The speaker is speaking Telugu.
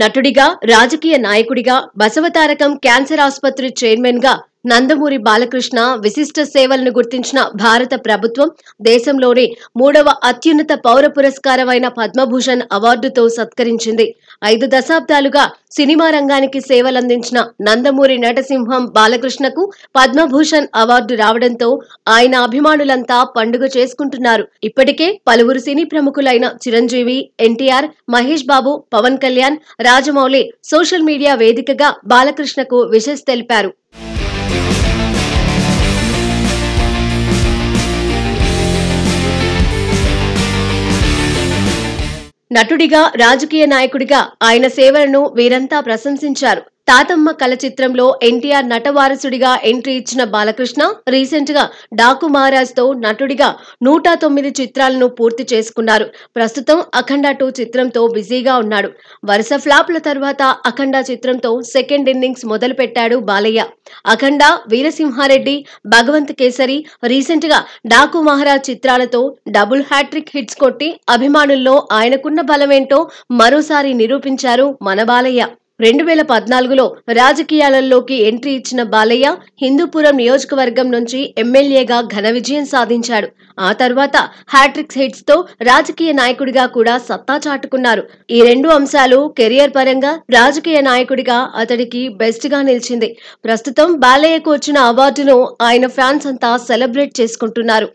నటుడిగా, రాజకీయ నాయకుడిగా, బసవతారకం క్యాన్సర్ ఆసుపత్రి చైర్మన్ గా నందమూరి బాలకృష్ణ విశిష్ట సేవలను గుర్తించిన భారత ప్రభుత్వం దేశంలోనే 3వ అత్యున్నత పౌర పురస్కారమైన పద్మభూషణ్ అవార్డుతో సత్కరించింది. 5 దశాబ్దాలుగా సినిమా రంగానికి సేవలందించిన నందమూరి నటసింహం బాలకృష్ణకు పద్మభూషణ్ అవార్డు రావడంతో ఆయన అభిమానులంతా పండుగ చేసుకుంటున్నారు. ఇప్పటికే పలువురు సినీ ప్రముఖులైన చిరంజీవి, ఎన్టీఆర్, మహేష్ బాబు, పవన్ కళ్యాణ్, రాజమౌళి సోషల్ మీడియా వేదికగా బాలకృష్ణకు విషెస్ తెలిపారు. నటుడిగా, రాజకీయ నాయకుడిగా ఆయన సేవలను వీరంతా ప్రశంసించారు. తాతమ్మ కళ చిత్రంలో ఎన్టీఆర్ నటవారసుడిగా ఎంట్రీ ఇచ్చిన బాలకృష్ణ రీసెంట్ గా డాకు మహారాజ్ తో నటుడిగా 109 చిత్రాలను పూర్తి చేసుకున్నారు. ప్రస్తుతం అఖండ 2 చిత్రంతో బిజీగా ఉన్నాడు. వరుస ఫ్లాప్ల తర్వాత అఖండ చిత్రంతో సెకండ్ ఇన్నింగ్స్ మొదలు పెట్టాడు బాలయ్య. అఖండ, వీరసింహారెడ్డి, భగవంత్ కేసరి, రీసెంట్ గా డాకు మహారాజ్ చిత్రాలతో డబుల్ హ్యాట్రిక్ హిట్స్ కొట్టి అభిమానుల్లో ఆయనకున్న బలమేంటో మరోసారి నిరూపించారు మన బాలయ్య. 2014లో రాజకీయాలలోకి ఎంట్రీ ఇచ్చిన బాలయ్య హిందూపురం నియోజకవర్గం నుంచి ఎమ్మెల్యేగా ఘన విజయం సాధించాడు. ఆ తర్వాత హ్యాట్రిక్ హిట్స్ తో రాజకీయ నాయకుడిగా కూడా సత్తా చాటుకున్నారు. ఈ 2 అంశాలు కెరియర్ పరంగా, రాజకీయ నాయకుడిగా అతడికి బెస్ట్ గా నిలిచింది. ప్రస్తుతం బాలయ్యకు వచ్చిన అవార్డును ఆయన ఫ్యాన్స్ అంతా సెలబ్రేట్ చేసుకుంటున్నారు.